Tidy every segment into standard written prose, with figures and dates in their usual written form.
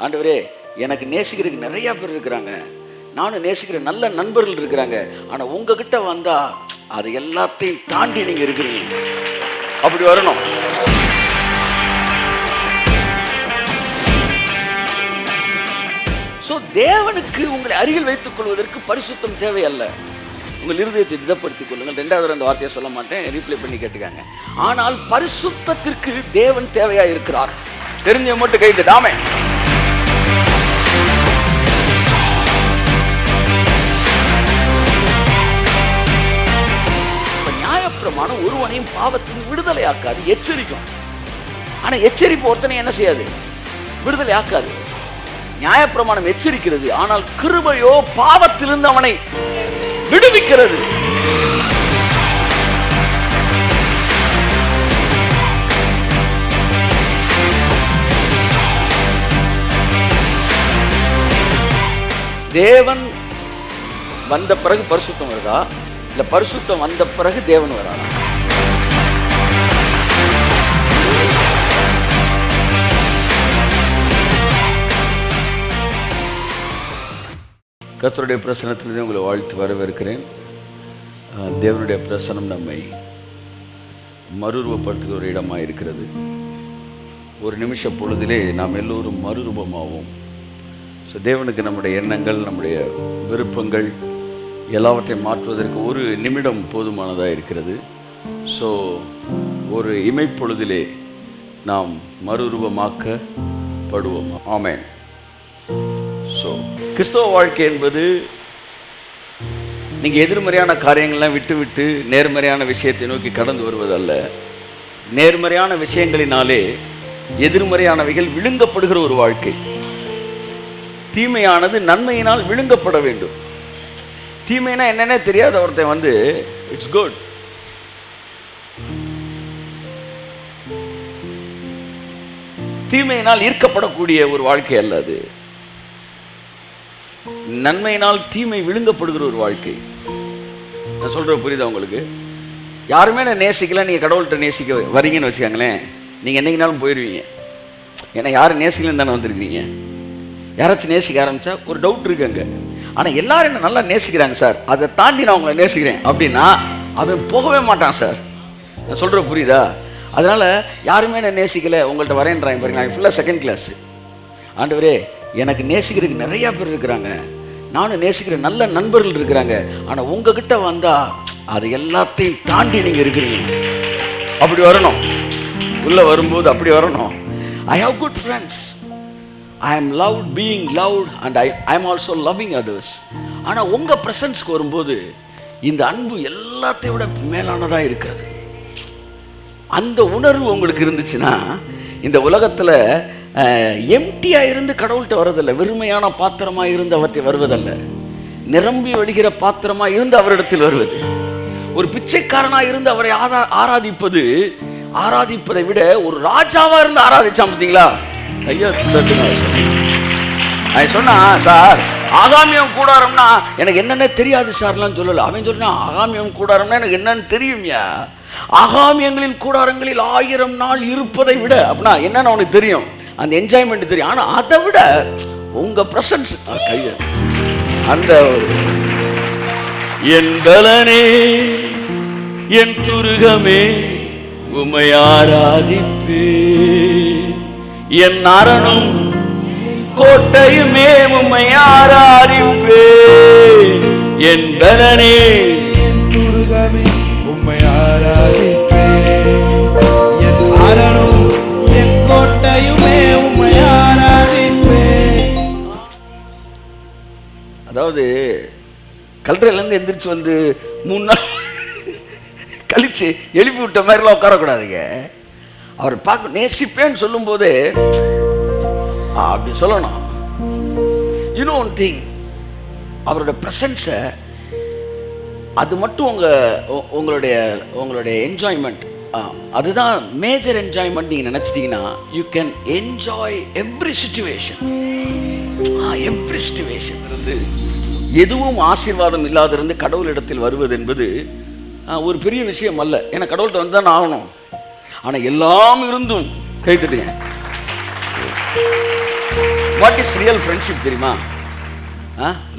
ஆண்டவரே, எனக்கு நேசிக்கிறதுக்கு நிறைய பேர் இருக்கிறாங்க, நானும் நேசிக்கிற நல்ல நண்பர்கள் இருக்கிறாங்க, ஆனா உங்ககிட்ட வந்தா அது எல்லாத்தையும் தாண்டி நீங்க இருக்கிறீங்க. அப்படி வரணும். தேவனுக்கு உங்களை அருகில் வைத்துக் கொள்வதற்கு பரிசுத்தம் தேவை அல்ல. உங்கள் இருதயத்தை திடப்படுத்திக் கொள்ளுங்கள். 2வது அந்த வார்த்தையை சொல்ல மாட்டேன், ரீப்ளே பண்ணி கேட்டுக்காங்க. ஆனால் பரிசுத்தத்திற்கு தேவன் தேவையா இருக்கிறார். தெரிஞ்ச மட்டும் கைது தாமே. நியாயப்பிரமாணம் ஒருவனையும் பாவத்தின் விடுதலை ஆக்காது, எச்சரிக்கும். ஆனா எச்சரிப்பு ஒருத்தனை என்ன செய்யாது? விடுதலை ஆக்காது. நியாயப்பிரமாணம் எச்சரிக்கிறது, ஆனால் கிருபையோ பாவத்திலிருந்து அவனை விடுவிக்கிறது. தேவன் வந்த பிறகு பரிசுத்தம் வருதா, இல்ல பரிசுத்தம் வந்த பிறகு தேவன் வராதா? கர்த்தருடைய பிரசன்னத்திலிருந்து உங்களை வாழ்த்து வரவேற்கிறேன். தேவனுடைய பிரசன்னம் நம்மை மறுரூபப்படுத்துகிற ஒரு இடமாக இருக்கிறது. ஒரு நிமிஷ பொழுதிலே நாம் எல்லோரும் மறுரூபமாவோம். ஸோ தேவனுக்கு நம்முடைய எண்ணங்கள், நம்முடைய விருப்பங்கள் எல்லாவற்றையும் மாற்றுவதற்கு ஒரு நிமிடம் போதுமானதாக இருக்கிறது. ஸோ ஒரு இமைப்பொழுதிலே நாம் மறுரூபமாக்கப்படுவோம். ஆமென். ஸோ கிறிஸ்தவ வாழ்க்கை என்பது நீங்கள் எதிர்மறையான காரியங்கள்லாம் விட்டு நேர்மறையான விஷயத்தை நோக்கி கடந்து வருவதல்ல. நேர்மறையான விஷயங்களினாலே எதிர்மறையானவைகள் விழுங்கப்படுகிற ஒரு வாழ்க்கை. தீமையானது நன்மையினால் விழுங்கப்பட வேண்டும். தீமைனா என்னன்னே தெரியாத ஒருத்தன் வந்து இட்ஸ் குட், தீமையினால் ஈர்க்கப்படக்கூடிய ஒரு வாழ்க்கை அல்ல அது. நன்மையினால் தீமை விழுங்கப்படுகிற ஒரு வாழ்க்கை. நான் சொல்ற புரியுதா உங்களுக்கு? யாருமே நான் நேசிக்கல, நீங்க கடவுள்கிட்ட நேசிக்க வரீங்கன்னு வச்சுக்கோங்களேன், நீங்க என்னைக்குனாலும் போயிடுவீங்க. ஏன்னா யாரும் நேசிக்கலன்னு தானே வந்திருக்கீங்க. யாராச்சும் நேசிக்க ஆரம்பிச்சா ஒரு டவுட் இருக்கு அங்க. ஆனா எல்லாரும் என்ன நல்லா நேசிக்கிறாங்க சார், அதை தாண்டி நான் உங்களை நேசிக்கிறேன் அப்படின்னா அவன் போகவே மாட்டான் சார். நான் சொல்ற புரியுதா? அதனால யாருமே நான் நேசிக்கல, உங்கள்கிட்ட வரேன்றாங்க பாருங்க, நான் ஃபுல்லா செகண்ட் கிளாஸ். ஆண்டவரே, எனக்கு நேசிக்கிறதுக்கு நிறைய பேர் இருக்கிறாங்க, நானும் நேசிக்கிற நல்ல நண்பர்கள் இருக்கிறாங்க, ஆனா உங்ககிட்ட வந்தா அது எல்லாத்தையும் தாண்டி நீங்க இருக்கிறீங்க. அப்படி வரணும். உள்ள வரும்போது அப்படி வரணும். I have good friends. I am loved, being loved, and I am also loving others. ஆனா உங்க பிரசன்ஸ்க்கு வரும்போது இந்த அன்பு எல்லாத்தையும் விட மேலானதா இருக்கிறது. அந்த உணர்வு உங்களுக்கு இருந்துச்சுன்னா இந்த உலகத்துல எம்டியா இருந்து கடவுள்கிட்ட வர்றதில்லை, வெறுமையான பாத்திரமா இருந்து அவற்றை வருவதல்ல, நிரம்பி வழிகிற பாத்திரமா இருந்து அவரிடத்தில் வருவது. ஒரு பிச்சைக்காரனா இருந்து அவரை ஆராதிப்பதை விட ஒரு ராஜாவா இருந்து ஆராதிச்சான். பார்த்தீங்களா? ஐயா சொன்னா சார் ஆகாமியம் கூடாரம்னா எனக்கு என்னென்ன தெரியாது சார்லாம் சொல்லல. அவன் சொன்னா ஆகாமியம் கூடாரம்னா எனக்கு என்னன்னு தெரியும்யா. ஆகாமியங்களின் கூடாரங்களில் 1000 நாள் இருப்பதை விட அப்படின்னா என்னன்னு அவனுக்கு தெரியும், அந்த என்ஜாய்மெண்ட் தெரியும். ஆனா அதை விட உங்க பிரசன்ஸ் கைய அந்த என் பலனே என் துருகமே உம்மை ஆராதிப்பே, என் அரணும் கோட்டையுமே உம்மை ஆராதிப்பே, என் பலனே என் துருகமே உம்மை ஆராதிப்பே, என் அரணும் என் கோட்டையுமே உம்மை ஆராதிப்பே. அதாவது கல்றையிலேருந்து எந்திரிச்சு வந்து 3 நாள் கழிச்சு எழுப்பி விட்ட மாதிரிலாம் உட்காரக்கூடாதுங்க. அவர் பார்க்க நேசிப்பேன்னு சொல்லும் போது அப்படி சொல்லணும். யூனோ ஒன் திங், அவரோட பிரசன்ஸை அது மட்டும் உங்களுடைய என்ஜாய்மெண்ட், அதுதான் மேஜர் என்ஜாய்மெண்ட். நீங்கள் நினச்சிட்டிங்கன்னா you can enjoy every situation. Every situation இருந்து எதுவும் ஆசீர்வாதம் இல்லாதிருந்து கடவுளிடத்தில் வருவது என்பது ஒரு பெரிய விஷயம் அல்ல. ஏன்னா கடவுள்கிட்ட வந்து தான் ஆகணும். ஆனால் எல்லாம் இருந்தும் கை தட்டுங்க, வாட் இஸ் ரியல் ஃப்ரெண்ட்ஷிப் தெரியுமா?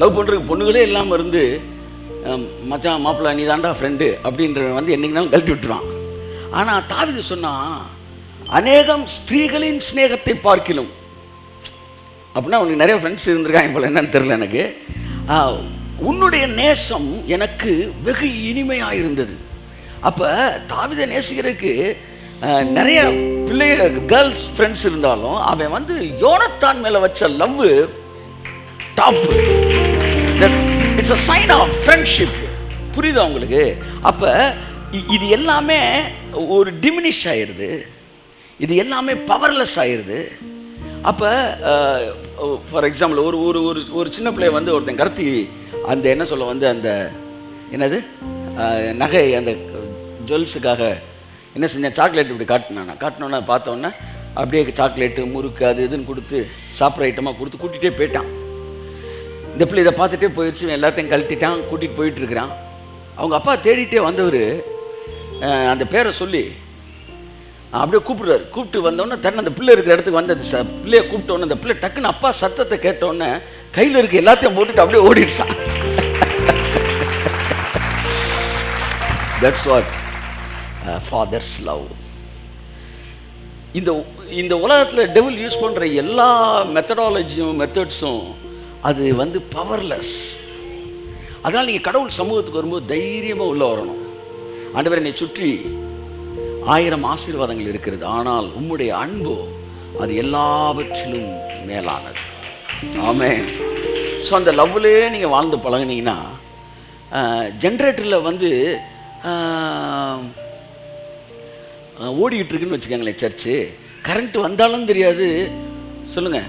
லவ் பண்ணுறதுக்கு பொண்ணுகளே இல்லாமல் இருந்து மச்சான் மாப்பிள்ளை நீ தாண்டா ஃப்ரெண்டு அப்படின்றவன் வந்து என்னைக்குனாலும் கழட்டி விட்டுறான். ஆனால் தாவீது சொன்னான், அநேகம் ஸ்திரீகளின் ஸ்நேகத்தை பார்க்கிலும். அப்படின்னா உனக்கு நிறைய ஃப்ரெண்ட்ஸ் இருந்திருக்காங்க போல, என்னன்னு தெரியல எனக்கு. உன்னுடைய நேசம் எனக்கு வெகு இனிமையாக இருந்தது. அப்போ தாவீதை நேசிக்கிறதுக்கு நிறைய கேர்ள்ஸ் ஃப்ரெண்ட்ஸ் இருந்தாலும் அவன் வந்து யோனத்தான் மேலே வச்ச love top. It's a sign of friendship. புரியுதா உங்களுக்கு? அப்போ இது எல்லாமே ஒரு டிமினிஷ் ஆயிடுது, இது எல்லாமே பவர்லெஸ் ஆயிடுது. அப்போ ஃபார் எக்ஸாம்பிள் ஒரு ஒரு ஒரு ஒரு சின்ன பிள்ளைய வந்து ஒருத்தன் கடத்தி அந்த என்ன சொல்ல வந்து அந்த என்னது நகை அந்த ஜுவல்ஸுக்காக என்ன செஞ்சேன், சாக்லேட் இப்படி காட்டினோன்னா பார்த்தோன்னே அப்படியே சாக்லேட்டு முறுக்கு அது இதுன்னு கொடுத்து சாப்பிட்ற ஐட்டமாக கொடுத்து கூட்டிகிட்டே போயிட்டான். இந்த பிள்ளை இதை பார்த்துட்டே போயிடுச்சு, எல்லாத்தையும் கழட்டிட்டான், கூட்டிகிட்டு போயிட்டுருக்கிறான். அவங்க அப்பா தேடிட்டே வந்தவர் அந்த பேரை சொல்லி அப்படியே கூப்பிடுறாரு. கூப்பிட்டு வந்தோடனே தன்னை அந்த பிள்ளை இருக்கிற இடத்துக்கு வந்தது பிள்ளையை கூப்பிட்டோன்னே அந்த பிள்ளை டக்குன்னு அப்பா சத்தத்தை கேட்டோன்னே கையில் இருக்க எல்லாத்தையும் போட்டுட்டு அப்படியே ஓடிடுச்சான். That's what father's love. இந்த உலகத்தில் டெவில் யூஸ் பண்ணுற எல்லா மெத்தட்ஸும் அது வந்து பவர்லெஸ். அதனால் நீங்கள் கடவுள் சமூகத்துக்கு வரும்போது தைரியமாக உள்ளே வரணும். ஆண்டவரே என்னை சுற்றி 1000 ஆசீர்வாதங்கள் இருக்கிறது, ஆனால் உம்முடைய அன்போ அது எல்லாவற்றிலும் மேலானது. ஆமென். ஸோ அந்த லவ்லேயே நீங்கள் வாழ்ந்து பழகினீங்கன்னா, ஜென்ரேட்டரில் வந்து ஓடிக்கிட்டு இருக்குன்னு வச்சுக்கோங்களேன், சர்ச்சு கரண்ட் வந்தாலும் தெரியாது, சொல்லுங்கள்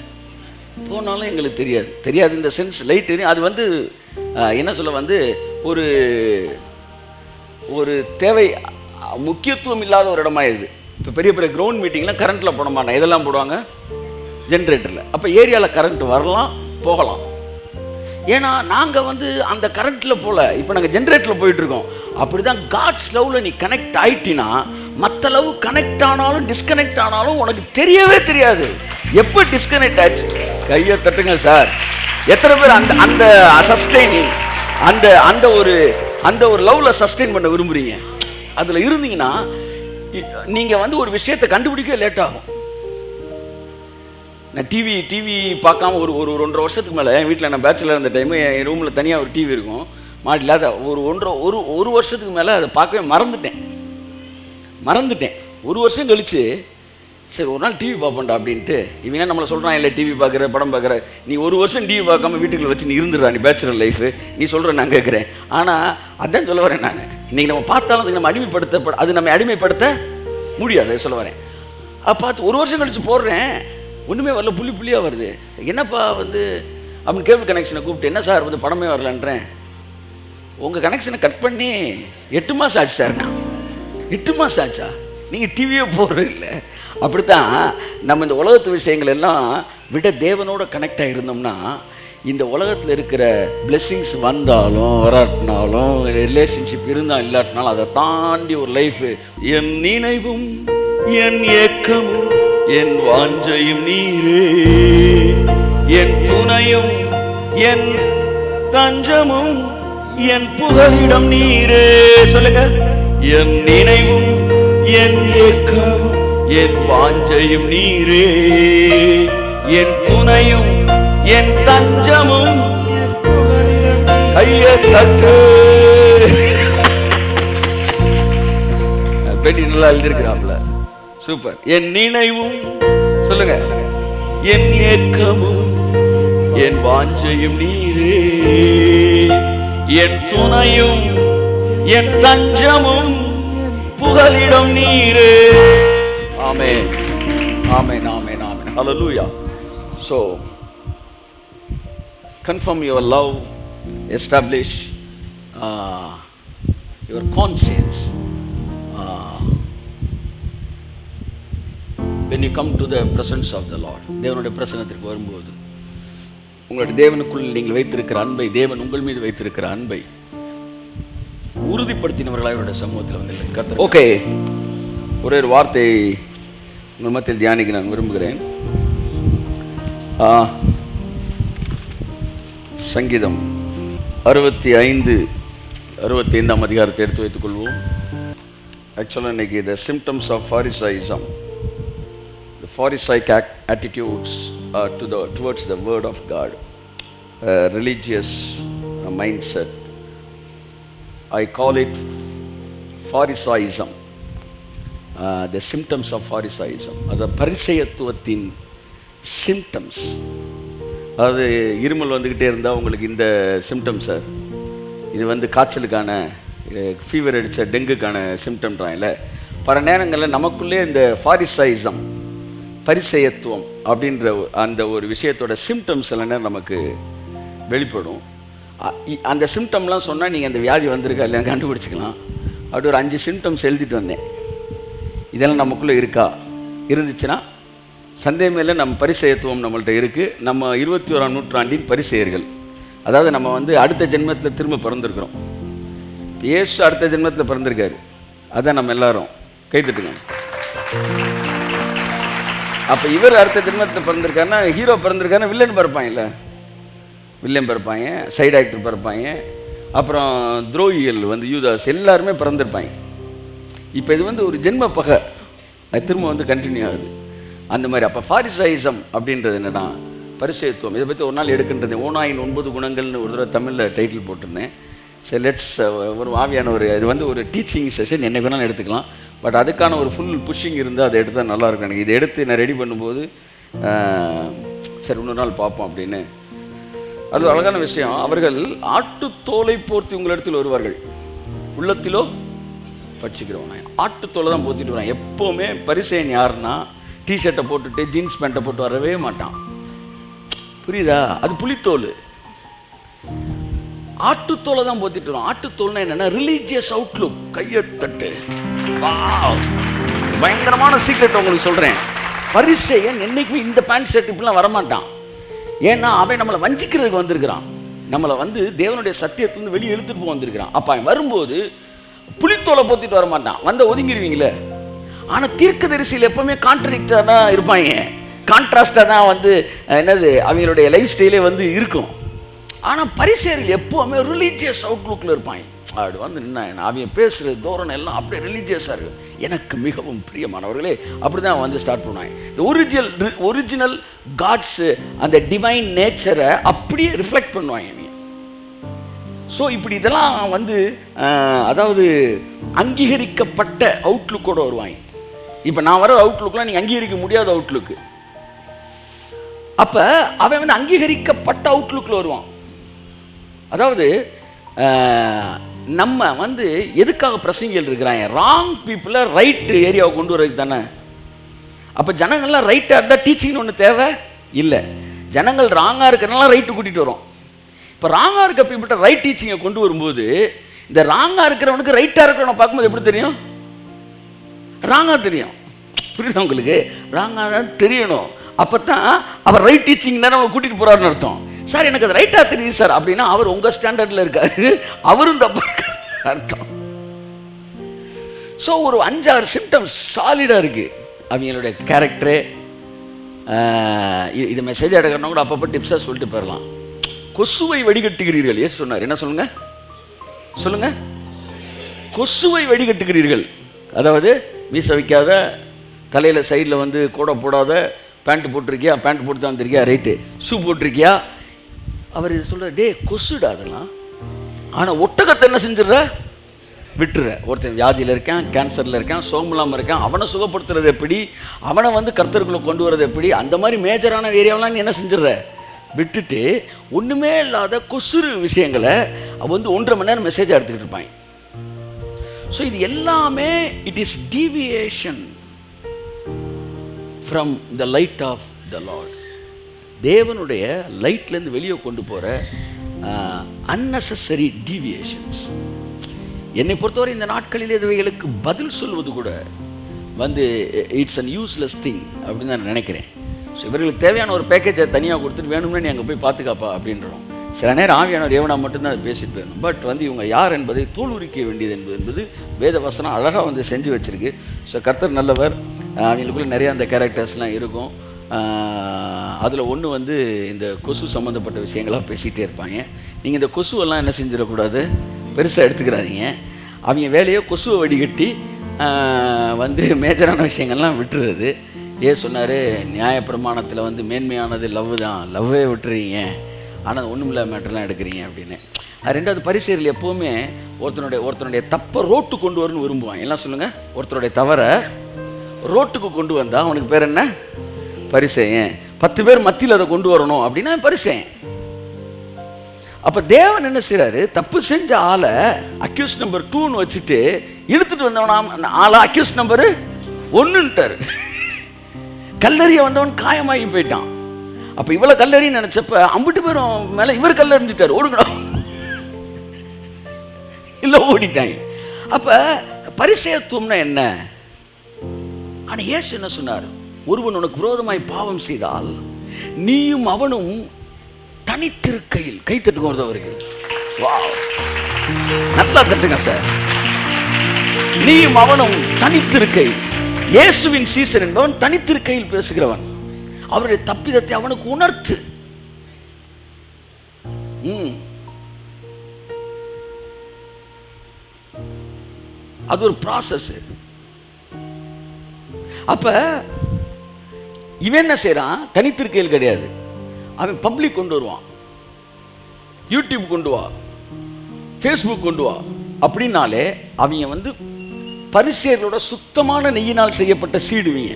போனாலும் எங்களுக்கு தெரியாது. இந்த சென்ஸ் லைட் அது வந்து என்ன சொல்ல வந்து ஒரு ஒரு தேவை முக்கியத்துவம் இல்லாத ஒரு இடமாயிருது. இப்போ பெரிய பெரிய கிரவுண்ட் மீட்டிங்லாம் கரண்ட்டில் போட மாட்டாங்க, இதெல்லாம் போடுவாங்க ஜென்ரேட்டரில். அப்போ ஏரியாவில் கரண்ட் வரலாம் போகலாம். ஏன்னா நாங்கள் வந்து அந்த கரண்ட்டில் போல, இப்போ நாங்கள் ஜென்ரேட்டரில் போயிட்டுருக்கோம். அப்படி தான் காட்ஸ் லவ்வில் நீ கனெக்ட் ஆகிட்டினா மற்ற லவ் கனெக்ட் ஆனாலும் டிஸ்கனெக்ட் ஆனாலும் உனக்கு தெரியவே தெரியாது. எப்போ டிஸ்கனெக்ட் ஆச்சு கையை தட்டுங்க சார். எத்தனை பேர் அந்த அந்த சஸ்டெயினிங் அந்த ஒரு லவ்வில் சஸ்டெயின் பண்ண விரும்புகிறீங்க? அதில் இருந்தீங்கன்னா நீங்கள் வந்து ஒரு விஷயத்தை கண்டுபிடிக்க லேட் ஆகும். நான் டிவி பார்க்காம ஒரு 1.5 வருஷத்துக்கு மேலே என் வீட்டில் நான் பேச்சுலர் இருந்த டைமு என் ரூமில் தனியாக ஒரு டிவி இருக்கும் மாட்டில். அதை ஒரு வருஷத்துக்கு மேலே அதை பார்க்கவே மறந்துட்டேன். 1 வருஷம் கழித்து சரி ஒரு நாள் டிவி பார்ப்போண்டா அப்படின்ட்டு இவங்க நம்மளை சொல்கிறான், இல்லை டிவி பார்க்குற படம் பார்க்குற, நீ 1 வருஷம் டிவி பார்க்காம வீட்டுக்குள்ள வச்சு நீ இருந்துடுறா, நீ பேச்சுலர் லைஃபு நீ சொல்கிற நான் கேட்குறேன். ஆனால் அதான் சொல்ல வரேன் நான், இன்றைக்கி நம்ம பார்த்தாலும் அதுக்கு நம்ம அது நம்ம அடிமைப்படுத்த முடியாது சொல்ல வரேன். பார்த்து 1 வருஷம் கழித்து போடுறேன், ஒன்றுமே வரல, புள்ளியாக வருது. என்னப்பா வந்து அப்படின்னு கேபிள் கனெக்ஷனை கூப்பிட்டு, என்ன சார் வந்து படமே வரலன்றேன். உங்கள் கனெக்ஷனை கட் பண்ணி 8 மாதம் ஆச்சு சார். நான் 8 மாதம் ஆச்சா? நீங்கள் டிவியே போடுறது இல்லை. அப்படித்தான் நம்ம இந்த உலகத்து விஷயங்கள் எல்லாம் விட தேவனோட கனெக்ட் ஆகிருந்தோம்னா இந்த உலகத்தில் இருக்கிற பிளெஸ்ஸிங்ஸ் வந்தாலும் வராட்டினாலும் ரிலேஷன்ஷிப் இருந்தால் இல்லாட்டினாலும் அதை தாண்டி ஒரு லைஃபு. என் நினைவும் என் ஏக்கமும் என் வாஞ்சையும் நீரே, என் துணையும் என் தஞ்சமும் என் புகலிடம் நீரே. சொல்லுங்க. என் நினைவும் என் ஏக்கமும் என் வாஞ்சையும் நீரே, என் துணையும் என் தஞ்சமும் என் புகலிடம். கையை தட்டு. பெட்டி நல்லா எழுதியிருக்கிறாப்ல, சூப்பர். என் நினைவும் சொல்லுங்க, என் ஏக்கமும் என் வாஞ்சையும் நீரே, என் துணையும் என் தஞ்சமும் புகலிடம் நீரே. ஆமென், ஆமென், ஆமென், ஆமென். ஹல்லேலூயா. So confirm your love, establish your conscience. When you come to the presence of the Lord, தேவனுடைய பிரசன்னத்திற்கு வரும்போது உங்களுடைய தேவனுக்குள் நீங்கள் வைத்திருக்கிற அன்பை, தேவன் உங்கள் மீது வைத்திருக்கிற அன்பை உறுதிப்படுத்தினவர்களாக அவருடைய சமூகத்தில் வந்து கர்த்தர். ஓகே, ஒரே ஒரு வார்த்தை உங்கள் மத்தியில் தியானிக்க நான் விரும்புகிறேன். சங்கீதம் 65 அதிகாரத்தை எடுத்து வைத்துக் கொள்வோம். ஆக்சுவலாக இன்னைக்கு the symptoms of pharisaism, the pharisaic attitudes towards the word of God, religious mindset. I call it Pharisaism, the symptoms of Pharisaism. அது பரிசேயத்துவத்தின் சிம்டம்ஸ். அதாவது இருமல் வந்துக்கிட்டே இருந்தால் உங்களுக்கு இந்த சிம்டம் சார், இது வந்து காய்ச்சலுக்கான, ஃபீவர் அடித்த டெங்குக்கான சிம்டம்ன்றான் இல்லை. பல நேரங்களில் நமக்குள்ளே இந்த ஃபாரிசாயிசம், பரிசேயத்துவம் அப்படின்ற அந்த ஒரு விஷயத்தோட சிம்டம்ஸ் எல்லாம் நமக்கு வெளிப்படும். அந்த சிம்டம்லாம் சொன்னால் நீங்கள் அந்த வியாதி வந்திருக்கா இல்லையா கண்டுபிடிச்சிக்கலாம். அப்படி ஒரு 5 சிம்டம்ஸ் எழுதிட்டு வந்தேன். இதெல்லாம் நமக்குள்ளே இருக்கா, இருந்துச்சுன்னா சந்தேகமே இல்லை, நம்ம பரிசேயத்துவம் நம்மள்ட்ட இருக்குது. நம்ம 21ஆம் நூற்றாண்டின் பரிசேயர்கள். அதாவது நம்ம வந்து அடுத்த ஜென்மத்தில் திரும்ப பிறந்திருக்கிறோம். இயேசு அடுத்த ஜென்மத்தில் பிறந்திருக்காரு. அதான் நம்ம எல்லாரும் கைத்தட்டுங்க. அப்போ இவர் அடுத்த ஜென்மத்தில் பிறந்திருக்காருன்னா, ஹீரோ பிறந்திருக்காருன்னா வில்லன் பிறப்பாங்க இல்லை, வில்லன் பிறப்பாங்க, சைடு ஆக்டர் பிறப்பாங்க, அப்புறம் துரோகிகள் வந்து யூதாஸ் எல்லாருமே பிறந்திருப்பாங்க. இப்போ இது வந்து ஒரு ஜென்ம பகை, அது திரும்ப வந்து கண்டினியூ ஆகுது அந்த மாதிரி. அப்போ ஃபாரிசாயிசம் அப்படின்றது என்னன்னா பரிசேயத்துவம். இதை பற்றி ஒரு நாள் எடுக்கின்றது. ஓநாயின் 9 குணங்கள்னு ஒரு தடவை தமிழில் டைட்டில் போட்டிருந்தேன். சரி, லெட்ஸ் ஒரு ஆவியான ஒரு இது வந்து ஒரு டீச்சிங் செஷன் என்ன வேணாலும் எடுத்துக்கலாம். பட் அதுக்கான ஒரு ஃபுல் புஷ்ஷிங் இருந்தால் அதை எடுத்தால் நல்லாயிருக்கும். எனக்கு இதை எடுத்து நான் ரெடி பண்ணும்போது சரி இன்னொரு நாள் பார்ப்போம் அப்படின்னு. அது அழகான விஷயம். அவர்கள் ஆட்டுத்தோலை போர்த்தி உங்களிடத்தில் வருவார்கள், உள்ளத்திலோ பட்சிக்கிறவன். ஆட்டுத்தோலை தான் போத்திட்டு வரான். எப்போவுமே பரிசேயன் யாருன்னா டிஷர்ட்டை போட்டுட்டு ஜீன்ஸ் பேண்ட்டை போட்டு வரவே மாட்டான். புரியுதா? அது புலித்தோல். ஆட்டுத்தோலை தான் போத்திட்டு வரும். ஆட்டுத்தோல்னா என்னன்னா ரிலீஜியஸ் அவுட்லுக். கையை தட்டு. பயங்கரமான சீக்ரெட் உங்களுக்கு சொல்றேன். பரிசேயன் என்னைக்குமே இந்த பேண்ட் ஷர்ட் இப்படிலாம் வரமாட்டான். ஏன்னா அவன் நம்மளை வஞ்சிக்கிறதுக்கு வந்திருக்கிறான். நம்மளை வந்து தேவனுடைய சத்தியத்திலிருந்து வெளியே இழுத்துட்டு போக வந்திருக்கிறான். அப்போ அவன் வரும்போது புலித்தோலை போத்திட்டு வரமாட்டான். வந்த ஒதுங்கிடுவீங்களே. ஆனால் தீர்க்கதரிசியில் எப்பவுமே கான்ட்ராடிக்டாக தான் இருப்பாங்க. கான்ட்ராஸ்டாக தான் வந்து என்னது அவங்களுடைய லைஃப் ஸ்டைலே வந்து இருக்கும். ஆனால் பரிசேயர்கள் எப்போவுமே ரிலீஜியஸ் அவுட்லுக்கில் இருப்பாங்க. அப்படி வந்து என்ன அவங்க பேசுகிற தோரணை எல்லாம் அப்படியே ரிலீஜியஸாக இருக்குது. எனக்கு மிகவும் பிரியமானவர்களே அப்படி தான் வந்து ஸ்டார்ட் பண்ணுவாங்க. இந்த ஒரிஜினல் காட்ஸு அந்த டிவைன் நேச்சரை அப்படியே ரிஃப்ளெக்ட் பண்ணுவாங்க. ஸோ இப்படி இதெல்லாம் வந்து அதாவது அங்கீகரிக்கப்பட்ட அவுட்லுக்கோடு வருவாங்க. இப்போ நான் வர அவுட்லுக்லாம் நீங்கள் அங்கீகரிக்க முடியாத அவுட்லுக்கு. அப்போ அவன் வந்து அங்கீகரிக்கப்பட்ட அவுட்லுக்கில் வருவான். அதாவது நம்ம வந்து எதுக்காக பிரசங்கிகள் இருக்கிறாங்க? ராங் பீப்புளை ரைட் ஏரியாவை கொண்டு வரதுக்கு தானே. அப்போ ஜனங்கள்லாம் ரைட்டாக இருந்தால் டீச்சிங்னு ஒன்று தேவை இல்லை. ஜனங்கள் ராங்காக இருக்கிறனால ரைட்டு கூட்டிகிட்டு வரும். இப்போ ராங்காக இருக்க பீப்புள்கிட்ட ரைட் டீச்சிங்கை கொண்டு வரும்போது இந்த ராங்காக இருக்கிறவனுக்கு ரைட்டாக இருக்கிறவனை பார்க்கும்போது எப்படி தெரியும்? ராங்காக தெரியும். புரியுதா உங்களுக்கு? ராங்காக தான் தெரியணும். அப்போ தான் அவர் ரைட் டீச்சிங் தானே அவங்க கூட்டிகிட்டு போகிறாருன்னு அர்த்தம். சார் எனக்கு அது ரைட்டாக தெரியுது சார் அப்படின்னா அவர் உங்கள் ஸ்டாண்டர்டில் இருக்காரு, அவரும் தப்பாக இருக்காரு அர்த்தம். ஸோ ஒரு 5-6 சிம்டம்ஸ் சாலிடாக இருக்குது அவங்களுடைய கேரக்டரு. இது மெசேஜ் எடுக்கிறவங்க கூட அப்பப்போ டிப்ஸாக சொல்லிட்டு போயிடலாம். கொசுவை வடிகட்டுகிறீர்கள். ஏன் சொன்னார்? என்ன சொல்லுங்க சொல்லுங்க. கொசுவை வடிகட்டுகிறீர்கள். அதாவது மீச வைக்காத, தலையில் சைடில் வந்து கூடை போடாத, பேண்ட் போட்டிருக்கியா, பேண்ட் போட்டு தான் வந்திருக்கியா, ரைட்டு, ஷூ போட்டிருக்கியா. அவர் சொல்கிறார், டே கொசுடா அதெல்லாம். ஆனால் ஒட்டகத்தை என்ன செஞ்சிடற? விட்டுற. ஒருத்தன் வியாதியில் இருக்கான், கேன்சரில் இருக்கான், சோகமில்லாமல் இருக்கான், அவனை சுகப்படுத்துறது எப்படி, அவனை வந்து கர்த்தருக்குள்ளே கொண்டு வரது எப்படி, அந்த மாதிரி மேஜரான ஏரியாவெலாம் நீ என்ன செஞ்சிடற? விட்டுட்டு ஒன்றுமே இல்லாத கொசுறு விஷயங்களை வந்து 1.5 மணி நேரம் மெசேஜாக எடுத்துக்கிட்டு இருப்பாங்க. ஸோ இது எல்லாமே it is deviation from the light of the lord. தேவனுடைய லைட்லேருந்து வெளியே கொண்டு போகிற unnecessary deviations. என்னை பொறுத்தவரை இந்த நாட்களில் இவைகளுக்கு பதில் சொல்வது கூட வந்து இட்ஸ் அன் யூஸ்லெஸ் திங் அப்படின்னு நான் நினைக்கிறேன். ஸோ இவர்களுக்கு தேவையான ஒரு பேக்கேஜை தனியாக கொடுத்துட்டு வேணும்னே நீ அங்கே போய் பார்த்துக்காப்பா அப்படின்றோம். சில நேரம் ஆவியானவர் ஏவனா மட்டும்தான் அதை பேசிட்டு போயிடணும். பட் வந்து இவங்க யார் என்பதை தோல் உரிக்க வேண்டியது என்பது வேத வசனம் அழகாக வந்து செஞ்சு வச்சுருக்கு. ஸோ கர்த்தர் நல்லவர். அவங்களுக்குள்ள நிறைய அந்த கேரக்டர்ஸ்லாம் இருக்கும். அதில் ஒன்று வந்து இந்த கொசு சம்மந்தப்பட்ட விஷயங்களாக பேசிகிட்டே இருப்பாங்க. நீங்கள் இந்த கொசுவெல்லாம் என்ன செஞ்சிடக்கூடாது, பெருசாக எடுத்துக்கிறாதீங்க. அவங்க வேலையை கொசுவை வடிகட்டி வந்து மேஜரான விஷயங்கள்லாம் விட்டுறது. சொன்னார், நியாயப்பிரமாணத்தில் வந்து மேன்மையானது லவ் தான், லவ்வே விட்டுறீங்க, ஆனால் ஒன்றுமில்ல மேட்டர்லாம் எடுக்கிறீங்க அப்படின்னு. ரெண்டாவது, பரிசேயர்கள் எப்போவுமே ஒருத்தனுடைய தப்பை ரோட்டு கொண்டு வரணும்னு விரும்புவான். எல்லாம் சொல்லுங்கள், ஒருத்தருடைய தவறை ரோட்டுக்கு கொண்டு வந்தால் அவனுக்கு பேர் என்ன? பரிசேயன். 10 பேர் மத்தியில் அதை கொண்டு வரணும் அப்படின்னா பரிசேயன். அப்போ தேவன் என்ன செய்கிறாரு, தப்பு செஞ்ச ஆளை அக்யூஸ் நம்பர் 2ன்னு வச்சுட்டு இழுத்துட்டு வந்தவனா ஆளை அக்யூஸ் நம்பர் 1ன்ட்டார். கல்லறிய வந்தவன் காயமாகி போயிட்டான். அப்போ இவ்வளோ கல்லறின்னு நினச்சப்ப 50 பேரும் மேலே இவர் கல்லறிஞ்சிட்டார், ஓடுங்கடா இல்லை ஓடிட்டாங்க. அப்போ பரிசேயத்துவம்னா என்ன? ஆனால் இயேசு என்ன சொன்னார், ஒருவன் உனக்கு விரோதமாய் பாவம் செய்தால் நீயும் அவனும் தனித்திருக்கையில். கை தட்டுங்க அவருக்கு, வா நல்லா தட்டுங்க சார். நீயும் அவனும் தனித்திருக்கை. இயேசுவின் சீசன் என்பவன் தனித்திருக்கையில் பேசுகிறவன். அவருடைய தப்பிதத்தை அவனுக்கு உணர்த்து. அது ஒரு ப்ராசஸ். அப்ப இவன் என்ன செய்யறான், தனித்திருக்கையில் கிடையாது, அவன் பப்ளிக் கொண்டு வருவான். யூடியூப் கொண்டு வா, ஃபேஸ்புக் கொண்டு வா அப்படின்னாலே அவங்க வந்து பரிசேயர்களோட சுத்தமான நெய்யினால் செய்யப்பட்ட சீடுவீங்க.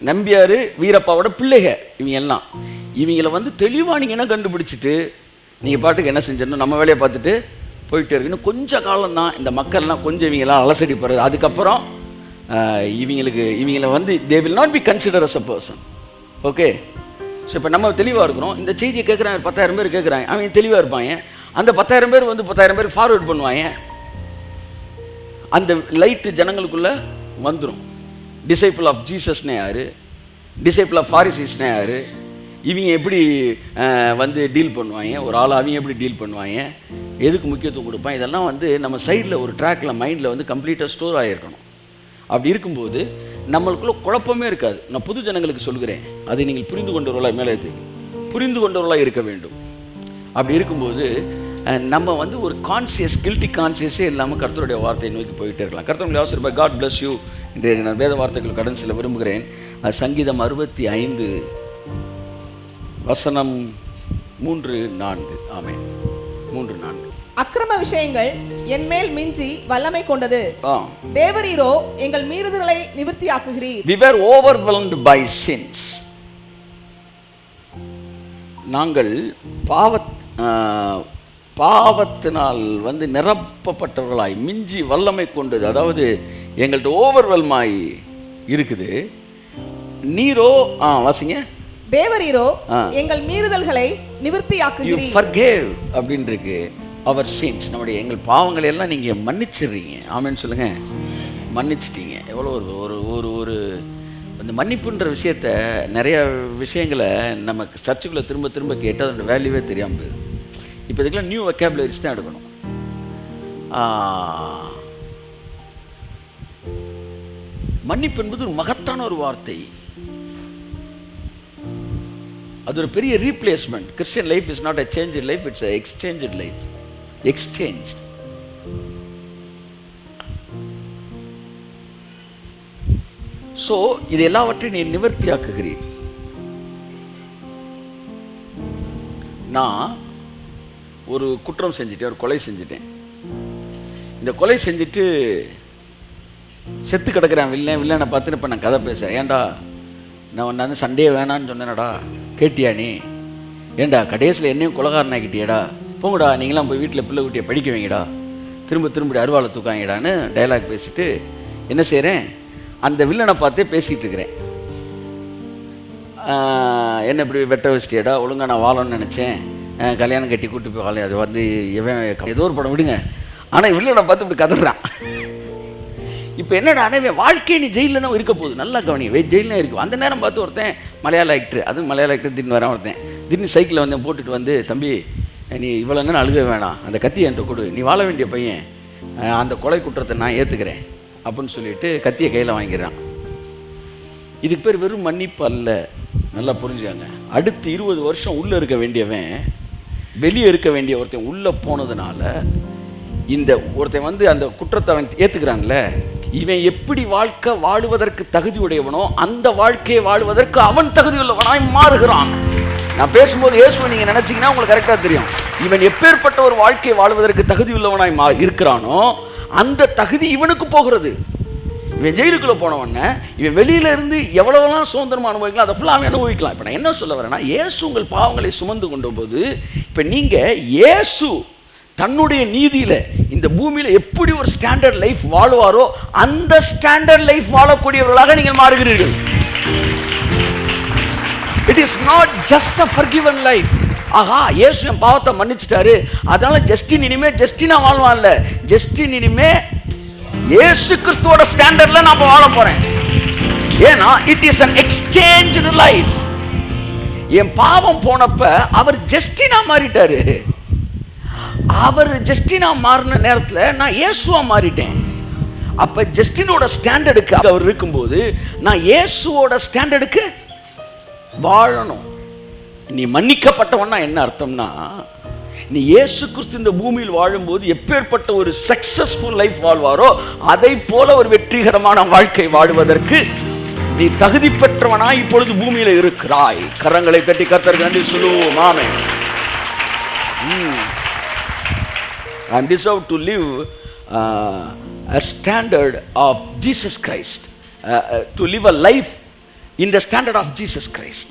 நம்பியாரு வீரப்பாவோட பிள்ளைக இவங்க எல்லாம். இவங்களை வந்து தெளிவாக நீங்கள் என்ன கண்டுபிடிச்சிட்டு நீங்கள் பாட்டுக்கு என்ன செஞ்சிடணும், நம்ம வேலையை பார்த்துட்டு போயிட்டே இருக்கு. இன்னும் கொஞ்சம் காலம்தான் இந்த மக்கள்லாம் கொஞ்சம் இவங்கெல்லாம் அலசடி போகிறது. அதுக்கப்புறம் இவங்களை வந்து they will not be consider as a person. Okay, so இப்போ நம்ம தெளிவாக இருக்கிறோம். இந்த செய்தியை கேட்குறாங்க, 10,000 பேர் கேட்குறாங்க, அவங்க தெளிவாக இருப்பாங்க. அந்த 10,000 பேர் வந்து 10,000 பேர் ஃபார்வர்ட் பண்ணுவாங்க. அந்த லைட்டு ஜனங்களுக்குள்ளே வந்துடும். டிசைபிள் ஆஃப் ஜீசஸ்னே யார், டிசைபிள் ஆஃப் ஃபாரிசிஸ்னே யார், இவங்க எப்படி வந்து டீல் பண்ணுவாங்க, ஒரு ஆள் அவங்க எப்படி டீல் பண்ணுவாங்க, எதுக்கு முக்கியத்துவம் கொடுப்பாங்க, இதெல்லாம் வந்து நம்ம சைடில் ஒரு ட்ராக்கில் மைண்டில் வந்து கம்ப்ளீட்டாக ஸ்டோர் ஆகிருக்கணும். அப்படி இருக்கும்போது நம்மளுக்குள்ள குழப்பமே இருக்காது. நான் புது ஜனங்களுக்கு சொல்கிறேன், அதை நீங்கள் புரிந்து கொண்டவர்களாக மேலே புரிந்து கொண்டவர்களாக இருக்க வேண்டும். அப்படி இருக்கும்போது நம்ம வந்து ஒரு கான்சியஸ், கில்ட்டி கான்சியஸே இல்லாமல் கர்த்தருடைய வார்த்தையை நோக்கி போயிட்டே இருக்கலாம். கர்த்தருடைய ஆசீர்வாதம். God bless you. இன்றைய நான் வேத வார்த்தைகள் கடன் செல்ல விரும்புகிறேன். சங்கீதம் 65 வசனம் 3-4. ஆமென். 3-4. அக்கிரம விஷயங்கள் என் மேல் மிஞ்சி வல்லமை கொண்டது. தேவரீரோ எங்கள் மீறுதல்களை நிவர்த்தியாக்குகிறீர். We were overwhelmed by sins. நாங்கள் பாவத்தினால் வந்து நிரப்பப்பட்டவர்களாய், மிஞ்சி வல்லமை கொண்டது, அதாவது எங்கள்கிட்ட ஓவர்வெல்மாய் இருக்குது. நீரோ வாசிங்க. தேவரீரோ எங்கள் மீறுதல்களை நிவர்த்தியாக்குகிறீர். You forgave அப்படின்னு இருக்கு. அவர் sins, நம்முடைய எங்கள் பாவங்களை எல்லாம் நீங்கள் மன்னிச்சிடுறீங்க. ஆமென் சொல்லுங்க. மன்னிச்சிட்டீங்க. எவ்வளோ ஒரு ஒரு ஒரு அந்த மன்னிப்புன்ற விஷயத்த, நிறைய விஷயங்களை நம்ம சர்ச்சுக்குள்ளே திரும்ப திரும்ப கேட்டால் அதோட வேல்யூவே தெரியாமல் போகுது. இப்போ இதுக்கெல்லாம் நியூ வெக்காபுலரிஸ் தான் எடுக்கணும். மன்னிப்பு என்பது ஒரு மகத்தான ஒரு வார்த்தை. அது ஒரு பெரிய replacement. Christian life is not a changed life, it's a exchanged life. Exchanged. So இது எல்லாவற்றையும் நீ நிவர்த்தியாக்குகிறீர். நான் ஒரு குற்றம் செஞ்சுட்டேன், ஒரு கொலை செஞ்சுட்டேன். இந்த கொலை செஞ்சுட்டு செத்து கிடக்கிறேன். வில்லனை பார்த்துன்னு இப்போ நான் கதை பேசுகிறேன். ஏன்டா நான் வந்து சண்டே வேணான்னு சொன்னேனடா, கேட்டியா நீ? ஏண்டா கடைசியில் என்னையும் கொலகாரனாக்கிட்டியடா, போங்கடா நீங்களாம் போய் வீட்டில் பிள்ளை குட்டியை படிக்க வைங்கடா, திரும்ப அருவாளை தூக்காங்கடான்னு டைலாக் பேசிட்டு என்ன செய்கிறேன், அந்த வில்லனை பார்த்தே பேசிகிட்டு இருக்கிறேன். என்ன இப்படி வெட்ட வச்சிட்டியடா, ஒழுங்காக நான் வாழணும்னு நினச்சேன், கல்யாணம் கட்டி கூட்டி போய் வாழ, அது வந்து ஏதோ ஒரு படம் விடுங்க. ஆனால் வில்லனை பார்த்து இப்படி கதறான். இப்போ என்னடா அனைவன் வாழ்க்கையை நீ ஜெயிலில் தான் இருக்க போகுது. நல்லா கவனி, ஜெயிலில் இருக்கும். அந்த நேரம் பார்த்து ஒருத்தன் மலையாள ஆக்டர், அதுவும் மலையாள ஆக்டர் திடீர்னு வரான். ஒருத்தன் திடீர்னு சைக்கிளில் வந்து போட்டுட்டு வந்து, தம்பி நீ இவ்வளோ நேரம் அழுக வேணாம், அந்த கத்தியை என்கிட்ட கொடு, நீ வாழ வேண்டிய பையன், அந்த கொலை குற்றத்தை நான் ஏற்றுக்கிறேன் அப்படின்னு சொல்லிட்டு கத்தியை கையில் வாங்கிடுறான். இதுக்கு பேர் வெறும் மன்னிப்பு அல்ல. நல்லா புரிஞ்சுக்கங்க. அடுத்து 20 வருஷம் உள்ளே இருக்க வேண்டியவன் வெளியே இருக்க வேண்டிய ஒருத்தன் உள்ளே போனதுனால இந்த ஒருத்தன் வந்து அந்த குற்றத்தை அவன் ஏற்றுக்கிறான்ல, இவன் எப்படி வாழ்க்கை வாழுவதற்கு தகுதி உடையவனோ அந்த வாழ்க்கையை வாழுவதற்கு அவன் தகுதி உள்ளவனாய் மாறுகிறான். நான் பேசும்போது இயேசுவை நீங்கள் நினச்சிங்கன்னா உங்களுக்கு கரெக்டாக தெரியும். இவன் எப்பேற்பட்ட ஒரு வாழ்க்கையை வாழ்வதற்கு தகுதி உள்ளவனாய் இருக்கிறானோ அந்த தகுதி இவனுக்கு போகிறது. இவன் ஜெயிலுக்குள்ளே போனவொடனே இவன் வெளியில இருந்து எவ்வளவெல்லாம் சுதந்திரமாக அனுபவிக்கலாம், அதை ஃபுல்லாக அவன் அனுபவிக்கலாம். இப்போ நான் என்ன சொல்ல வரேன்னா, இயேசு உங்கள் பாவங்களை சுமந்து கொண்ட போது இப்போ நீங்கள் இயேசு தன்னுடைய நீதியில் இந்த பூமியில் எப்படி ஒரு ஸ்டாண்டர்ட் லைஃப் வாழ்வாரோ அந்த ஸ்டாண்டர்ட் லைஃப் வாழக்கூடியவர்களாக நீங்கள் மாறுகிறீர்கள். It is not just a forgiven life. ஆஹா, இயேசு என் பாவத்தை மன்னிச்சிட்டாரு, அதனால ஜஸ்டின் இனிமே ஜஸ்டினா வாழ்வான்ல, ஜஸ்டின் இனிமே இயேசு கிறிஸ்துவோட ஸ்டாண்டர்ட்ல நான் வாழ போறேன். ஏன்னா it is an exchanged life. என் பாவம் போனப்ப அவர் ஜஸ்டினா மாறிட்டாரு. அவர் ஜஸ்டினா மாறின நேரத்தில் நான் இயேசுவா மாறிட்டேன். அப்ப ஜஸ்டினோட ஸ்டாண்டர்டுக்கு அவர் இருக்கும்போது நான் இயேசுவோட ஸ்டாண்டர்டுக்கு வாழணும். நீ மன்னிக்கப்பட்டவன்னா என்ன அர்த்தம்னா, நீ இயேசு கிறிஸ்து இந்த பூமியில் வாழும்போது எப்பேற்பட்ட ஒரு சக்சஸ்ஃபுல் லைஃப் வாழ்வாரோ அதை போல ஒரு வெற்றிகரமான வாழ்க்கை வாழ்வதற்கு நீ தகுதி பெற்றவனாய் இப்பொழுது பூமியில் இருக்கிறாய். கரங்களை தட்டி கர்த்தருக்கு நன்றி சொல்லுவோம். ஆமென். I am deserved to live a standard of Jesus Christ, to live a life in the standard of Jesus Christ.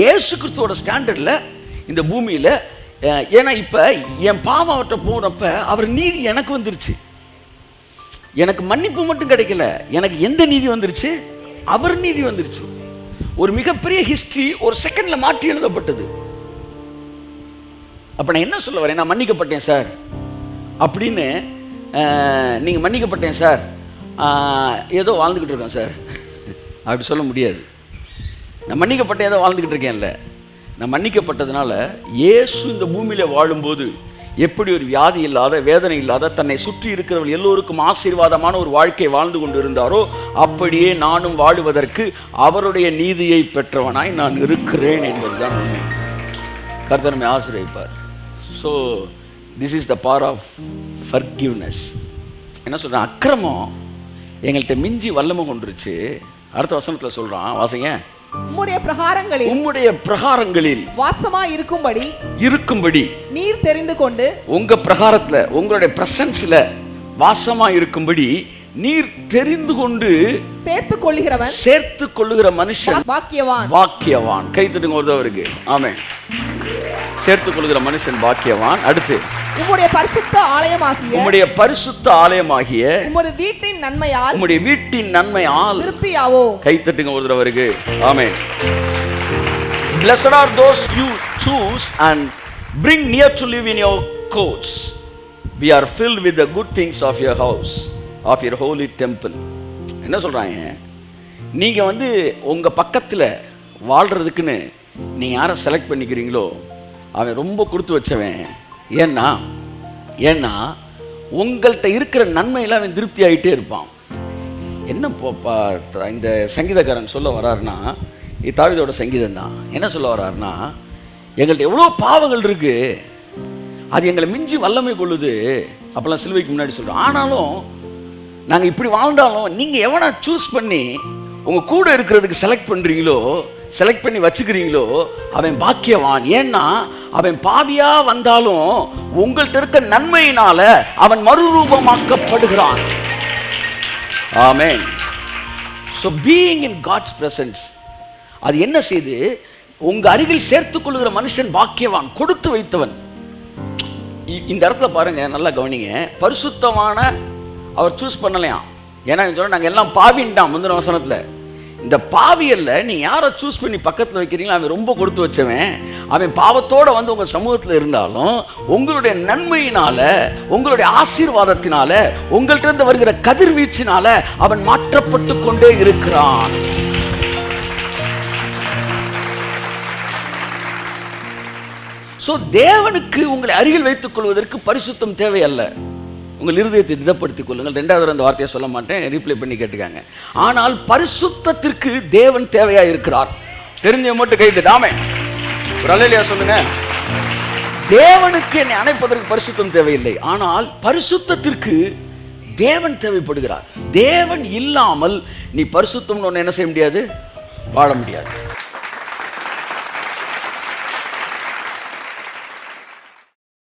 இயேசு கிறிஸ்துவோட ஸ்டாண்டர்டில் இந்த பூமியில். ஏன்னா இப்போ என் பாவத்தை போனப்ப அவர் நீதி எனக்கு வந்துருச்சு. எனக்கு மன்னிப்பு மட்டும் கிடைக்கல, எனக்கு எந்த நீதி வந்துருச்சு? அவர் நீதி வந்துருச்சு. ஒரு மிகப்பெரிய ஹிஸ்டரி ஒரு செகண்டில் மாற்றி எழுதப்பட்டது. அப்போ நான் என்ன சொல்ல வரேன், நான் மன்னிக்கப்பட்டேன் சார் அப்படின்னு நீங்கள் மன்னிக்கப்பட்டேன் சார் ஏதோ வாழ்ந்துக்கிட்டு இருக்கேன் சார் அப்படி சொல்ல முடியாது. நான் மன்னிக்கப்பட்டேன் ஏதோ வாழ்ந்துக்கிட்டு இருக்கேன்ல, நான் மன்னிக்கப்பட்டதுனால இயேசு இந்த பூமியில் வாழும்போது எப்படி ஒரு வியாதி இல்லாத வேதனை இல்லாத தன்னை சுற்றி இருக்கிறவர்கள் எல்லோருக்கும் ஆசீர்வாதமான ஒரு வாழ்க்கை வாழ்ந்து கொண்டு இருந்தாரோ அப்படியே நானும் வாழுவதற்கு அவருடைய நீதியை பெற்றவனாய் நான் இருக்கிறேன் என்பதுதான் உண்மை. கர்த்தர் நம்மை ஆசீர்வதிப்பார். So this is the power of forgiveness. என்ன சொல்கிறேன், அக்கிரமம் எங்கள்கிட்ட மிஞ்சி வல்லமை கொண்டுருச்சு. அடுத்த வசனத்தில் சொல்கிறான், வாசிங்க. உம்முடைய பிரகாரங்களில் வாசமா இருக்கும்படி நீர் தெரிந்து கொண்டு, உங்க பிரகாரத்துல உங்களுடைய பிரசன்ஸ்ல வாசமா இருக்கும்படி நீர் தெரிந்து கொண்டு சேர்த்து கொள்ளுகிற மனுஷன் பாக்கியவான். கை தட்டுங்க ஒருத்தவருக்கு. ஆமென். சேர்த்து கொள்ளுகிற மனுஷன் பாக்கியவான். அடுத்து, உம்முடைய பரிசுத்த ஆலயமாகிய உம்முடைய வீட்டின் நன்மையால் திருப்தியாவோ. கை தட்டுங்க ஒருத்தவருக்கு. ஆமென். Blessed are those you choose and bring near to live in your courts. We are filled with the good things of your house, of your holy temple. என்ன சொல்றாங்க, நீங்க வந்து உங்க பக்கத்துல வாழ்றதுக்குன்னு நீங்க யாரை செலக்ட் பண்ணிக்கிறீங்களோ அவன் ரொம்ப கொடுத்து வச்சவன். ஏன்னா உங்கள்கிட்ட இருக்கிற நன்மையெல்லாம் அவன் திருப்தி ஆகிட்டே இருப்பான். என்ன இந்த சங்கீதக்காரன் சொல்ல வர்றாருன்னா, இது தாவீதோட சங்கீதம் தான். என்ன சொல்ல வர்றாருன்னா, எங்கள்கிட்ட எவ்வளோ பாவங்கள் இருக்கு, அது எங்களை மிஞ்சி வல்லமை கொள்ளுது. அப்போல்லாம் சிலுவைக்கு முன்னாடி சொல்கிறோம். ஆனாலும் நாங்கள் இப்படி வாழ்ந்தாலும் நீங்கள் எவனை சூஸ் பண்ணி உங்கள் கூட இருக்கிறதுக்கு செலக்ட் பண்ணி வச்சுக்கிறீங்களோ அவன் பாக்கியவான். ஏன்னா அவன் பாவியா வந்தாலும் உங்கள்கிட்ட இருக்க நன்மையினால அவன் மறுரூபமாக்கப்படுகிறான். ஆமென். So being in God's presence, அது என்ன செய்து உங்க அருகில் சேர்த்துக் கொள்ளுகிற மனுஷன் பாக்கியவான், கொடுத்து வைத்தவன். இந்த இடத்துல பாருங்க, நல்லா கவனிங்க. பரிசுத்தமான அவர் சூஸ் பண்ணலையாம். ஏன்னா சொல்ல நாங்கள் எல்லாம் பாவின்டான் முந்தின வசனத்தில். இந்த பாவியல்ல நீ யாரை சூஸ் பண்ணி பக்கத்தில் வைக்கிறீங்களோ அவன் ரொம்ப கொடுத்து வச்சவன். அவன் பாவத்தோடு வந்து உங்கள் சமூகத்தில் இருந்தாலும் உங்களுடைய நன்மையினால, உங்களுடைய ஆசீர்வாதத்தினால, உங்கள்கிட்ட இருந்து வருகிற கதிர்வீச்சினால அவன் மாற்றப்பட்டு கொண்டே இருக்கிறான். ஸோ தேவனுக்கு உங்களை அருகில் வைத்துக் கொள்வதற்கு பரிசுத்தம் தேவையல்ல. உங்கள் இருதயத்தை திடப்படுத்திக் கொள்ளுங்கள். 2வது அந்த வார்த்தையை சொல்ல மாட்டேன், ரீப்ளை பண்ணி கேட்டுக்காங்க. ஆனால் பரிசுத்தத்திற்கு தேவன் தேவையா இருக்கிறார். தெரிஞ்ச மட்டும் கை தட்டாமே ஒரு அல்லேலூயா சொல்லுங்க. தேவனுக்கு என்னை அணைப்பதற்கு பரிசுத்தம் தேவையில்லை, ஆனால் பரிசுத்தத்திற்கு தேவன் தேவைப்படுகிறார். தேவன் இல்லாமல் நீ பரிசுத்தம்னு ஒன்று என்ன செய்ய முடியாது, வாழ முடியாது.